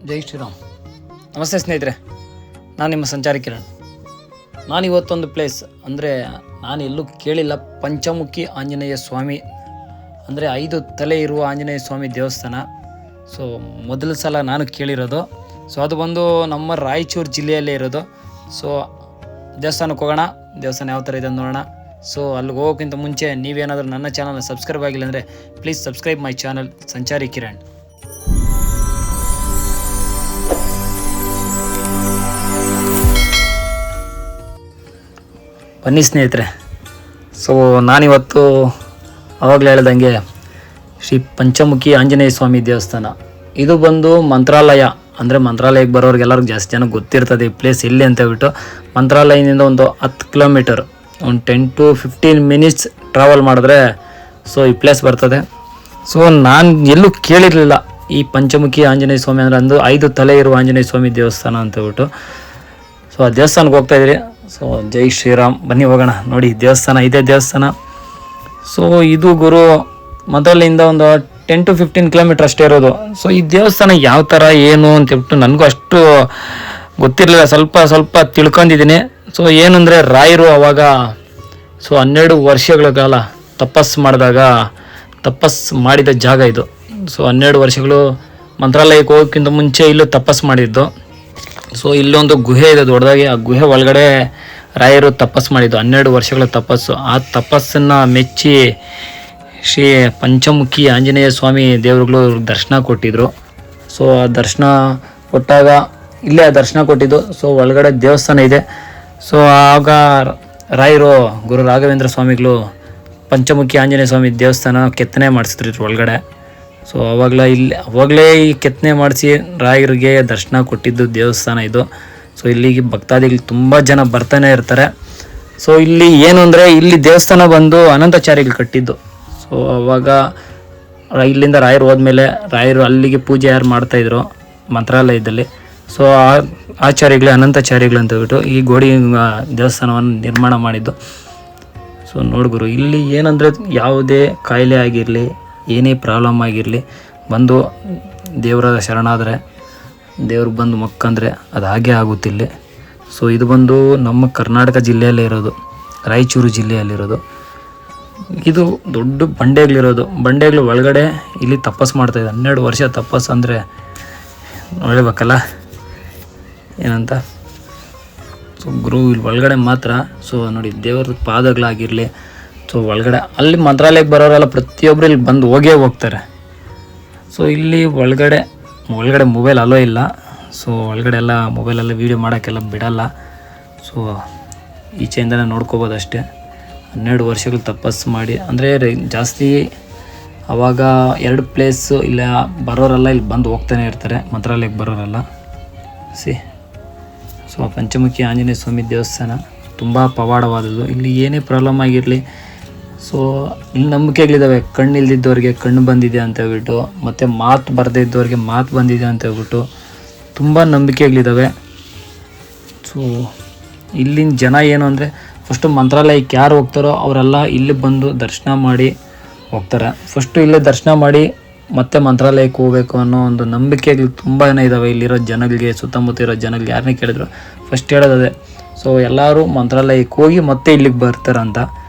ಜೈ ಶ್ರೀರಾಮ್. ನಮಸ್ತೆ ಸ್ನೇಹಿತರೆ, ನಾನು ನಿಮ್ಮ ಸಂಚಾರಿ ಕಿರಣ್. ನಾನಿವತ್ತೊಂದು ಪ್ಲೇಸ್ ಅಂದರೆ ನಾನು ಎಲ್ಲೂ ಕೇಳಿಲ್ಲ, ಪಂಚಮುಖಿ ಆಂಜನೇಯ ಸ್ವಾಮಿ ಅಂದರೆ 5 ತಲೆ ಇರುವ ಆಂಜನೇಯ ಸ್ವಾಮಿ ದೇವಸ್ಥಾನ. ಸೊ ಮೊದಲ ಸಲ ನಾನು ಕೇಳಿರೋದು. ಸೊ ಅದು ಬಂದು ನಮ್ಮ ರಾಯಚೂರು ಜಿಲ್ಲೆಯಲ್ಲೇ ಇರೋದು. ಸೊ ದೇವಸ್ಥಾನಕ್ಕೆ ಹೋಗೋಣ, ದೇವಸ್ಥಾನ ಯಾವ ಥರ ಇದೆ ನೋಡೋಣ. ಸೊ ಅಲ್ಲಿಗೆ ಹೋಗೋಕ್ಕಿಂತ ಮುಂಚೆ ನೀವೇನಾದರೂ ನನ್ನ ಚಾನಲ್ನ ಸಬ್ಸ್ಕ್ರೈಬ್ ಆಗಿಲ್ಲ ಅಂದರೆ ಪ್ಲೀಸ್ ಸಬ್ಸ್ಕ್ರೈಬ್ ಮೈ ಚಾನಲ್ ಸಂಚಾರಿ ಕಿರಣ್. ಬನ್ನಿ ಸ್ನೇಹಿತರೆ. ಸೊ ನಾನಿವತ್ತು ಆವಾಗಲೇ ಹೇಳ್ದಂಗೆ ಶ್ರೀ ಪಂಚಮುಖಿ ಆಂಜನೇಯ ಸ್ವಾಮಿ ದೇವಸ್ಥಾನ. ಇದು ಬಂದು ಮಂತ್ರಾಲಯ, ಅಂದರೆ ಮಂತ್ರಾಲಯಕ್ಕೆ ಬರೋರಿಗೆಲ್ಲರಿಗೂ ಜಾಸ್ತಿ ಜನ ಗೊತ್ತಿರ್ತದೆ ಈ ಪ್ಲೇಸ್ ಎಲ್ಲಿ ಅಂತ ಹೇಳ್ಬಿಟ್ಟು. ಮಂತ್ರಾಲಯದಿಂದ ಒಂದು 10 ಕಿಲೋಮೀಟರ್, ಒಂದು 10 to 15 ಮಿನಿಟ್ಸ್ ಟ್ರಾವೆಲ್ ಮಾಡಿದ್ರೆ ಸೊ ಈ ಪ್ಲೇಸ್ ಬರ್ತದೆ. ಸೊ ನಾನು ಎಲ್ಲೂ ಕೇಳಿರಲಿಲ್ಲ ಈ ಪಂಚಮುಖಿ ಆಂಜನೇಯ ಸ್ವಾಮಿ ಅಂದರೆ 5 ತಲೆ ಇರುವ ಆಂಜನೇಯ ಸ್ವಾಮಿ ದೇವಸ್ಥಾನ ಅಂತ ಹೇಳ್ಬಿಟ್ಟು. ಸೊ ಆ ದೇವಸ್ಥಾನಕ್ಕೆ ಹೋಗ್ತಾಯಿದ್ರಿ. ಸೊ ಜೈ ಶ್ರೀರಾಮ್, ಬನ್ನಿ ಹೋಗೋಣ. ನೋಡಿ ದೇವಸ್ಥಾನ, ಇದೇ ದೇವಸ್ಥಾನ. ಸೊ ಇದು ಗುರು ಮೊದಲಿಂದ ಒಂದು 10 to 15 ಕಿಲೋಮೀಟರ್ ಅಷ್ಟೇ ಇರೋದು. ಸೊ ಈ ದೇವಸ್ಥಾನ ಯಾವ ಥರ ಏನು ಅಂತ ಹೇಳ್ಬಿಟ್ಟು ನನಗೂ ಅಷ್ಟು ಗೊತ್ತಿರಲಿಲ್ಲ, ಸ್ವಲ್ಪ ತಿಳ್ಕೊಂಡಿದ್ದೀನಿ. ಸೊ ಏನಂದರೆ ರಾಯರು ಅವಾಗ 12 ವರ್ಷಗಳ ಕಾಲ ತಪಸ್ಸು ಮಾಡಿದ ಜಾಗ ಇದು. ಸೊ 12 ವರ್ಷಗಳು ಮಂತ್ರಾಲಯಕ್ಕೆ ಹೋಗೋಕ್ಕಿಂತ ಮುಂಚೆ ಇಲ್ಲೂ ತಪಸ್ಸು ಮಾಡಿದ್ದು. ಸೊ ಇಲ್ಲೊಂದು ಗುಹೆ ಇದೆ ದೊಡ್ಡದಾಗಿ, ಆ ಗುಹೆ ಒಳಗಡೆ ರಾಯರು ತಪಸ್ಸು ಮಾಡಿದ್ದು, 12 ವರ್ಷಗಳ ತಪಸ್ಸು. ಆ ತಪಸ್ಸನ್ನು ಮೆಚ್ಚಿ ಶ್ರೀ ಪಂಚಮುಖಿ ಆಂಜನೇಯ ಸ್ವಾಮಿ ದೇವರುಗಳು ದರ್ಶನ ಕೊಟ್ಟಿದ್ರು. ಸೊ ಆ ದರ್ಶನ ಕೊಟ್ಟಾಗ ಇಲ್ಲೇ ಆ ದರ್ಶನ ಕೊಟ್ಟಿದ್ದು. ಸೊ ಒಳಗಡೆ ದೇವಸ್ಥಾನ ಇದೆ. ಸೊ ಆಗ ರಾಯರು ಗುರು ರಾಘವೇಂದ್ರ ಸ್ವಾಮಿಗಳು ಪಂಚಮುಖಿ ಆಂಜನೇಯ ಸ್ವಾಮಿ ದೇವಸ್ಥಾನ ಕೆತ್ತನೆ ಮಾಡಿಸಿದ್ರು ಒಳಗಡೆ. ಸೊ ಅವಾಗಲೇ ಈ ಕೆತ್ತನೆ ಮಾಡಿಸಿ ರಾಯರಿಗೆ ದರ್ಶನ ಕೊಟ್ಟಿದ್ದು ದೇವಸ್ಥಾನ ಇದು. ಸೊ ಇಲ್ಲಿಗೆ ಭಕ್ತಾದಿಗಳು ತುಂಬ ಜನ ಬರ್ತಾನೆ ಇರ್ತಾರೆ. ಸೊ ಇಲ್ಲಿ ಏನು ಅಂದರೆ ಇಲ್ಲಿ ದೇವಸ್ಥಾನ ಬಂದು ಅನಂತಾಚಾರ್ಯಗಳು ಕಟ್ಟಿದ್ದು. ಸೊ ಅವಾಗ ಇಲ್ಲಿಂದ ರಾಯರು ಹೋದ್ಮೇಲೆ ರಾಯರು ಅಲ್ಲಿಗೆ ಪೂಜೆ ಯಾರು ಮಾಡ್ತಾಯಿದ್ರು ಮಂತ್ರಾಲಯದಲ್ಲಿ. ಸೊ ಆ ಆಚಾರ್ಯಗಳೇ ಅನಂತಾಚಾರ್ಯಗಳು ಅಂತ ಹೇಳ್ಬಿಟ್ಟು ಈ ಗೋಡಿ ದೇವಸ್ಥಾನವನ್ನು ನಿರ್ಮಾಣ ಮಾಡಿದ್ದು. ಸೊ ನೋಡ್ಗುರು, ಇಲ್ಲಿ ಏನಂದರೆ ಯಾವುದೇ ಕಾಯಿಲೆ ಆಗಿರಲಿ, ಏನೇ ಪ್ರಾಬ್ಲಮ್ ಆಗಿರಲಿ, ಬಂದು ದೇವರ ಶರಣಾದರೆ, ದೇವ್ರಿಗೆ ಬಂದು ಮೊಕ್ಕಂದರೆ ಅದು ಹಾಗೆ ಆಗುತ್ತಿಲ್ಲಿ. ಸೊ ಇದು ಬಂದು ನಮ್ಮ ಕರ್ನಾಟಕ ಜಿಲ್ಲೆಯಲ್ಲೇ ಇರೋದು, ರಾಯಚೂರು ಜಿಲ್ಲೆಯಲ್ಲಿರೋದು. ಇದು ದೊಡ್ಡ ಬಂಡೆಗಳು ಒಳಗಡೆ ಇಲ್ಲಿ ತಪಸ್ಸು ಮಾಡ್ತಾಯಿದ್ದೆ. 12 ವರ್ಷ ತಪಸ್ಸು ಅಂದರೆ ನೋಡಬೇಕಲ್ಲ ಏನಂತ. ಸೊ ಗುರು ಇಲ್ಲಿ ಒಳಗಡೆ ಮಾತ್ರ ಸೊ ನೋಡಿ ದೇವರ ಪಾದಗಳಾಗಿರಲಿ. ಸೊ ಒಳಗಡೆ ಅಲ್ಲಿ ಮಂತ್ರಾಲಯಕ್ಕೆ ಬರೋರೆಲ್ಲ ಪ್ರತಿಯೊಬ್ಬರು ಇಲ್ಲಿ ಬಂದು ಹೋಗ್ತಾರೆ. ಸೊ ಇಲ್ಲಿ ಒಳಗಡೆ ಮೊಬೈಲ್ ಅಲೋ ಇಲ್ಲ. ಸೊ ಒಳಗಡೆ ಎಲ್ಲ ಮೊಬೈಲೆಲ್ಲ ವೀಡಿಯೋ ಮಾಡೋಕ್ಕೆಲ್ಲ ಬಿಡಲ್ಲ. ಸೊ ಈಚೆಯಿಂದನೇ ನೋಡ್ಕೋಬೋದು ಅಷ್ಟೇ. 12 ವರ್ಷಗಳು ತಪಸ್ಸು ಮಾಡಿ ಅಂದರೆ ಜಾಸ್ತಿ ಆವಾಗ 2 ಪ್ಲೇಸು ಇಲ್ಲ ಬರೋರೆಲ್ಲ ಇಲ್ಲಿ ಬಂದು ಹೋಗ್ತಾನೆ ಇರ್ತಾರೆ, ಮಂತ್ರಾಲಯಕ್ಕೆ ಬರೋರೆಲ್ಲ. ಸೊ ಪಂಚಮುಖಿ ಆಂಜನೇಯ ಸ್ವಾಮಿ ದೇವಸ್ಥಾನ ತುಂಬ ಪವಾಡವಾದದ್ದು. ಇಲ್ಲಿ ಏನೇ ಪ್ರಾಬ್ಲಮ್ ಆಗಿರಲಿ, ಸೊ ಇಲ್ಲಿ ನಂಬಿಕೆಗಳಿದ್ದಾವೆ. ಕಣ್ಣು ಇಲ್ದಿದ್ದವ್ರಿಗೆ ಕಣ್ಣು ಬಂದಿದೆ ಅಂತ ಹೇಳ್ಬಿಟ್ಟು, ಮತ್ತು ಮಾತು ಬರದೇ ಇದ್ದವ್ರಿಗೆ ಮಾತು ಬಂದಿದೆ ಅಂತ ಹೇಳ್ಬಿಟ್ಟು ತುಂಬ ನಂಬಿಕೆಗಳಿದ್ದಾವೆ. ಸೊ ಇಲ್ಲಿನ ಜನ ಏನು ಅಂದರೆ ಫಸ್ಟು ಮಂತ್ರಾಲಯಕ್ಕೆ ಯಾರು ಹೋಗ್ತಾರೋ ಅವರೆಲ್ಲ ಇಲ್ಲಿ ಬಂದು ದರ್ಶನ ಮಾಡಿ ಹೋಗ್ತಾರೆ. ಫಸ್ಟು ಇಲ್ಲೇ ದರ್ಶನ ಮಾಡಿ ಮತ್ತೆ ಮಂತ್ರಾಲಯಕ್ಕೆ ಹೋಗಬೇಕು ಅನ್ನೋ ಒಂದು ನಂಬಿಕೆಗಳು ತುಂಬಾ ಇದ್ದಾವೆ ಇಲ್ಲಿರೋ ಜನಗಳಿಗೆ. ಸುತ್ತಮುತ್ತ ಇರೋ ಜನಗಳಿಗೆ ಯಾರನ್ನೇ ಕೇಳಿದ್ರು ಫಸ್ಟ್ ಹೇಳೋದೇ. ಸೊ ಎಲ್ಲರೂ ಮಂತ್ರಾಲಯಕ್ಕೆ ಹೋಗಿ ಮತ್ತೆ ಇಲ್ಲಿಗೆ ಬರ್ತಾರಂತ.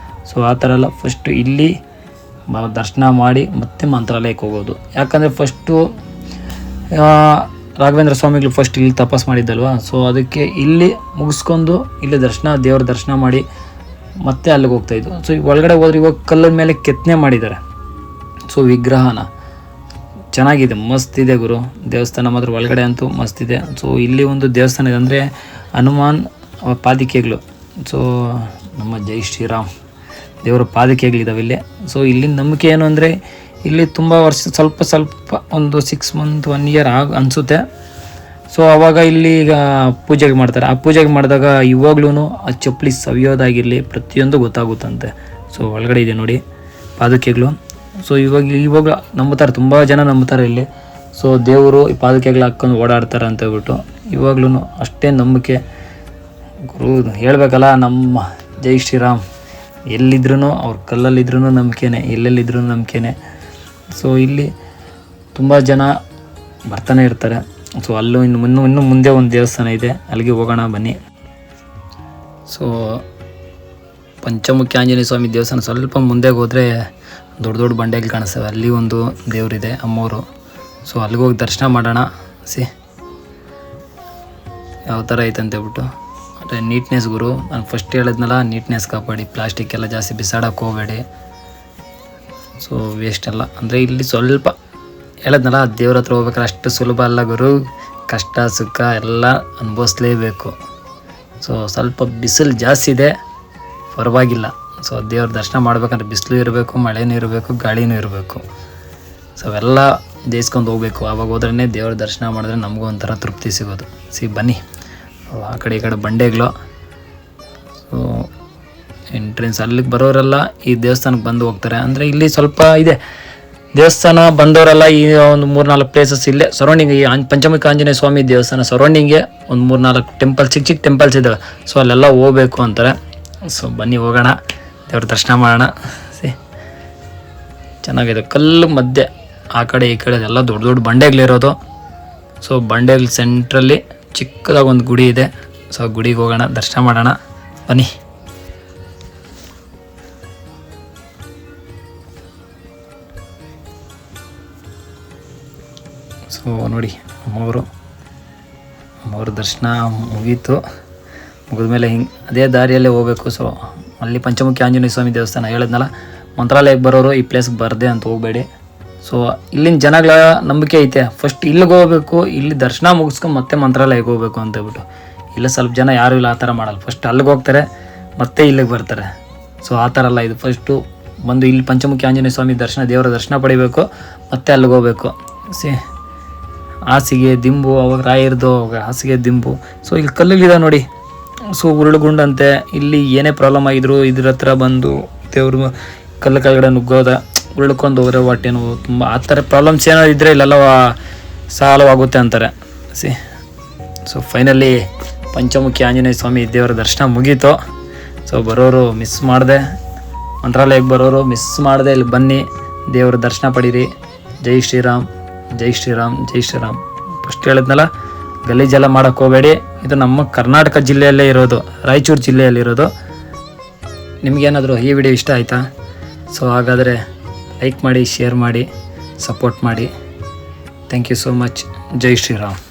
ಸೊ ಆ ಥರ ಎಲ್ಲ ಫಸ್ಟು ಇಲ್ಲಿ ದರ್ಶನ ಮಾಡಿ ಮತ್ತೆ ಮಂತ್ರಾಲಯಕ್ಕೆ ಹೋಗೋದು. ಯಾಕಂದರೆ ಫಸ್ಟು ರಾಘವೇಂದ್ರ ಸ್ವಾಮಿಗಳು ಫಸ್ಟ್ ಇಲ್ಲಿ ತಪಸ್ಸು ಮಾಡಿದ್ದಲ್ವ. ಸೊ ಅದಕ್ಕೆ ಇಲ್ಲಿ ಮುಗಿಸ್ಕೊಂಡು ಇಲ್ಲಿ ದೇವ್ರ ದರ್ಶನ ಮಾಡಿ ಮತ್ತೆ ಅಲ್ಲಿಗೆ ಹೋಗ್ತಾಯಿದ್ದು. ಸೊ ಈಗ ಒಳಗಡೆ ಹೋದ್ರೆ ಇವಾಗ ಕಲ್ಲಿನ ಮೇಲೆ ಕೆತ್ತನೆ ಮಾಡಿದ್ದಾರೆ. ಸೊ ವಿಗ್ರಹನ ಚೆನ್ನಾಗಿದೆ, ಮಸ್ತ್ ಇದೆ ಗುರು. ದೇವಸ್ಥಾನ ಮಾತ್ರ ಒಳಗಡೆ ಅಂತೂ ಮಸ್ತ್ ಇದೆ. ಸೊ ಇಲ್ಲಿ ಒಂದು ದೇವಸ್ಥಾನ ಇದೆ ಅಂದರೆ ಹನುಮಾನ್ ಪಾದಿಕೆಗಳು. ಸೊ ನಮ್ಮ ಜೈ ಶ್ರೀರಾಮ್ ದೇವರ ಪಾದಿಕೆಗಳಿದ್ದಾವೆ ಇಲ್ಲಿ. ಸೊ ಇಲ್ಲಿನ ನಂಬಿಕೆ ಏನು ಅಂದರೆ ಇಲ್ಲಿ ತುಂಬ ವರ್ಷ ಸ್ವಲ್ಪ ಒಂದು 6 months 1 year ಅನಿಸುತ್ತೆ. ಸೊ ಆವಾಗ ಇಲ್ಲಿ ಈಗ ಪೂಜೆಗೆ ಮಾಡ್ತಾರೆ. ಆ ಪೂಜೆಗೆ ಮಾಡಿದಾಗ ಇವಾಗ್ಲೂ ಆ ಚಪ್ಪಲಿ ಸವಿಯೋದಾಗಿರಲಿ ಪ್ರತಿಯೊಂದು ಗೊತ್ತಾಗುತ್ತಂತೆ. ಸೊ ಒಳಗಡೆ ಇದೆ ನೋಡಿ ಪಾದುಕೆಗಳು. ಸೊ ಇವಾಗ ನಂಬುತ್ತಾರೆ, ತುಂಬ ಜನ ನಂಬುತ್ತಾರೆ ಇಲ್ಲಿ. ಸೊ ದೇವರು ಈ ಪಾದುಕೆಗಳು ಹಾಕ್ಕೊಂಡು ಓಡಾಡ್ತಾರೆ ಅಂತ ಹೇಳ್ಬಿಟ್ಟು ಇವಾಗ್ಲೂ ಅಷ್ಟೇ ನಂಬಿಕೆ ಗುರು. ಹೇಳಬೇಕಲ್ಲ ನಮ್ಮ ಜೈ ಶ್ರೀರಾಮ್, ಎಲ್ಲಿದ್ರೂ ಅವ್ರ ಕಲ್ಲಲ್ಲಿದ್ರೂ ನಂಬಿಕೆನೇ, ಎಲ್ಲೆಲ್ಲಿದ್ರೂ ನಂಬಿಕೆನೇ. ಸೊ ಇಲ್ಲಿ ತುಂಬ ಜನ ಬರ್ತಾನೆ ಇರ್ತಾರೆ. ಸೊ ಅಲ್ಲೂ ಇನ್ನು ಮುಂದೆ ಒಂದು ದೇವಸ್ಥಾನ ಇದೆ, ಅಲ್ಲಿಗೆ ಹೋಗೋಣ ಬನ್ನಿ. ಸೊ ಪಂಚಮುಖಿ ಆಂಜನೇಯ ಸ್ವಾಮಿ ದೇವಸ್ಥಾನ ಸ್ವಲ್ಪ ಮುಂದೆ ಹೋದರೆ ದೊಡ್ಡ ದೊಡ್ಡ ಬಂಡೆಗಳು ಕಾಣಿಸ್ತವೆ. ಅಲ್ಲಿ ಒಂದು ದೇವರಿದೆ ಅಮ್ಮೋರು. ಸೊ ಅಲ್ಲಿಗೆ ಹೋಗಿ ದರ್ಶನ ಮಾಡೋಣ. ಯಾವ ಥರ ಐತೆ ಅಂತೇಳ್ಬಿಟ್ಟು. ಅಂದರೆ ನೀಟ್ನೆಸ್ ಗುರು, ನಾನು ಫಸ್ಟ್ ಹೇಳಿದ್ನಲ್ಲ, ನೀಟ್ನೆಸ್ ಕಾಪಾಡಿ, ಪ್ಲಾಸ್ಟಿಕ್ ಎಲ್ಲ ಜಾಸ್ತಿ ಬಿಸಾಡೋಕೆ ಹೋಗಬೇಡಿ. ಸೊ ವೇಸ್ಟ್ ಎಲ್ಲ ಅಂದರೆ ಇಲ್ಲಿ ಸ್ವಲ್ಪ ಹೇಳಿದ್ನಲ್ಲ, ದೇವ್ರ ಹತ್ರ ಹೋಗ್ಬೇಕಾದ್ರೆ ಅಷ್ಟು ಸುಲಭ ಅಲ್ಲ ಗುರು, ಕಷ್ಟ ಸುಖ ಎಲ್ಲ ಅನುಭವಿಸ್ಲೇಬೇಕು. ಸೊ ಸ್ವಲ್ಪ ಬಿಸಿಲು ಜಾಸ್ತಿ ಇದೆ, ಪರವಾಗಿಲ್ಲ. ಸೊ ದೇವ್ರ ದರ್ಶನ ಮಾಡ್ಬೇಕಂದ್ರೆ ಬಿಸಿಲು ಇರಬೇಕು, ಮಳೆನೂ ಇರಬೇಕು, ಗಾಳಿನೂ ಇರಬೇಕು. ಸೊ ಅವೆಲ್ಲ ಜಯಿಸ್ಕೊಂಡು ಹೋಗ್ಬೇಕು. ಆವಾಗ ಹೋದ್ರೇ ದೇವ್ರ ದರ್ಶನ ಮಾಡಿದ್ರೆ ನಮಗೂ ಒಂಥರ ತೃಪ್ತಿ ಸಿಗೋದು. ಬನ್ನಿ, ಆ ಕಡೆ ಈ ಕಡೆ ಬಂಡೆಗಳು. ಸೊ ಎಂಟ್ರೆನ್ಸ್ ಅಲ್ಲಿಗೆ ಬರೋರೆಲ್ಲ ಈ ದೇವಸ್ಥಾನಕ್ಕೆ ಬಂದು ಹೋಗ್ತಾರೆ. ಅಂದರೆ ಇಲ್ಲಿ ಸ್ವಲ್ಪ ಇದೆ ದೇವಸ್ಥಾನ, ಬಂದವರೆಲ್ಲ ಈ ಒಂದು 3-4 ಪ್ಲೇಸಸ್ ಇಲ್ಲೇ ಸರೌಂಡಿಂಗ್, ಈ ಪಂಚಮುಖಿ ಆಂಜನೇಯ ಸ್ವಾಮಿ ದೇವಸ್ಥಾನ ಸರೌಂಡಿಂಗೆ ಒಂದು 3-4 ಟೆಂಪಲ್, ಚಿಕ್ಕ ಟೆಂಪಲ್ಸ್ ಇದ್ದಾವೆ. ಸೊ ಅಲ್ಲೆಲ್ಲ ಹೋಗ್ಬೇಕು ಅಂತಾರೆ. ಸೊ ಬನ್ನಿ ಹೋಗೋಣ, ದೇವ್ರ ದರ್ಶನ ಮಾಡೋಣ. ಚೆನ್ನಾಗಿದೆ, ಕಲ್ಲು ಮಧ್ಯೆ ಆ ಕಡೆ ಈ ಕಡೆ ಎಲ್ಲ ದೊಡ್ಡ ದೊಡ್ಡ ಬಂಡೆಗಳಿರೋದು. ಸೊ ಬಂಡೆಗಳ ಸೆಂಟ್ರಲ್ಲಿ ಚಿಕ್ಕದಾಗಿ ಒಂದು ಗುಡಿ ಇದೆ. ಸೊ ಗುಡಿಗೆ ಹೋಗೋಣ, ದರ್ಶನ ಮಾಡೋಣ ಬನ್ನಿ. ಸೊ ನೋಡಿ, ಅಮ್ಮವ್ರ ದರ್ಶನ ಮುಗೀತು. ಮುಗಿದ್ಮೇಲೆ ಹಿಂಗೆ ಅದೇ ದಾರಿಯಲ್ಲೇ ಹೋಗಬೇಕು. ಸೊ ಅಲ್ಲಿ ಪಂಚಮುಖಿ ಆಂಜನೇಯ ಸ್ವಾಮಿ ದೇವಸ್ಥಾನ ಹೇಳಿದ್ನಲ್ಲ, ಮಂತ್ರಾಲಯಕ್ಕೆ ಬರೋರು ಈ ಪ್ಲೇಸ್ಗೆ ಬರದೆ ಅಂತ ಹೋಗಬೇಡಿ. ಸೊ ಇಲ್ಲಿನ ಜನಗಳ ನಂಬಿಕೆ ಐತೆ, ಫಸ್ಟ್ ಇಲ್ಲಿಗೆ ಹೋಗ್ಬೇಕು, ಇಲ್ಲಿ ದರ್ಶನ ಮುಗಿಸ್ಕೊಂಡು ಮತ್ತೆ ಮಂತ್ರಾಲಯಕ್ಕೆ ಹೋಗ್ಬೇಕು ಅಂತ ಹೇಳ್ಬಿಟ್ಟು. ಇಲ್ಲ ಸ್ವಲ್ಪ ಜನ ಯಾರೂ ಇಲ್ಲ ಆ ಥರ ಮಾಡಲ್ಲ, ಫಸ್ಟ್ ಅಲ್ಲಿಗೆ ಹೋಗ್ತಾರೆ ಮತ್ತೆ ಇಲ್ಲಿಗೆ ಬರ್ತಾರೆ. ಸೊ ಆ ಥರ ಅಲ್ಲ, ಇದು ಫಸ್ಟು ಬಂದು ಇಲ್ಲಿ ಪಂಚಮುಖಿ ಆಂಜನೇಯ ಸ್ವಾಮಿ ದೇವರ ದರ್ಶನ ಪಡಿಬೇಕು, ಮತ್ತೆ ಅಲ್ಲಿಗೆ ಹೋಗ್ಬೇಕು. ಹಾಸಿಗೆ ದಿಂಬು, ಅವಾಗ ರಾಯರ್ದು ಹಾಸಿಗೆ ದಿಂಬು. ಸೊ ಇಲ್ಲಿ ಕಲ್ಲುಗಳಿದೆ ನೋಡಿ, ಸೊ ಉರುಳುಗುಂಡಂತೆ. ಇಲ್ಲಿ ಏನೇ ಪ್ರಾಬ್ಲಮ್ ಆಗಿದ್ರು ಇದ್ರ ಹತ್ರ ಬಂದು ದೇವ್ರು ಕಲ್ಲು ಕೆಳಗಡೆ ನುಗ್ಗೋದ, ಉಳ್ಕೊಂಡು ಹೋದ್ರೆ ಹೊಟ್ಟೆ ನೋವು, ತುಂಬ ಆ ಥರ ಪ್ರಾಬ್ಲಮ್ಸ್ ಏನಾದ್ರು ಇದ್ದರೆ ಇಲ್ಲೆಲ್ಲ ಸಾಲವಾಗುತ್ತೆ ಅಂತಾರೆ. ಸೊ ಫೈನಲಿ ಪಂಚಮುಖಿ ಆಂಜನೇಯ ಸ್ವಾಮಿ ದೇವರ ದರ್ಶನ ಮುಗೀತು. ಸೊ ಬರೋರು ಮಿಸ್ ಮಾಡಿದೆ, ಮಂತ್ರಾಲಯಕ್ಕೆ ಬರೋರು ಮಿಸ್ ಮಾಡಿದೆ, ಇಲ್ಲಿ ಬನ್ನಿ, ದೇವರ ದರ್ಶನ ಪಡೀರಿ. ಜೈ ಶ್ರೀರಾಮ್, ಜೈ ಶ್ರೀರಾಮ್, ಜೈ ಶ್ರೀರಾಮ್. ಫಸ್ಟ್ ಹೇಳಿದ್ನಲ್ಲ, ಗಲೀಜೆಲ್ಲ ಮಾಡೋಕ್ಕೆ ಹೋಗಬೇಡಿ. ಇದು ನಮ್ಮ ಕರ್ನಾಟಕ ಜಿಲ್ಲೆಯಲ್ಲೇ ಇರೋದು, ರಾಯಚೂರು ಜಿಲ್ಲೆಯಲ್ಲಿರೋದು. ನಿಮಗೇನಾದರೂ ಈ ವಿಡಿಯೋ ಇಷ್ಟ ಆಯಿತಾ? ಸೊ ಹಾಗಾದರೆ ಲೈಕ್ ಮಾಡಿ, ಶೇರ್ ಮಾಡಿ, ಸಪೋರ್ಟ್ ಮಾಡಿ. Thank you so much. ಜೈ ಶ್ರೀರಾಮ್.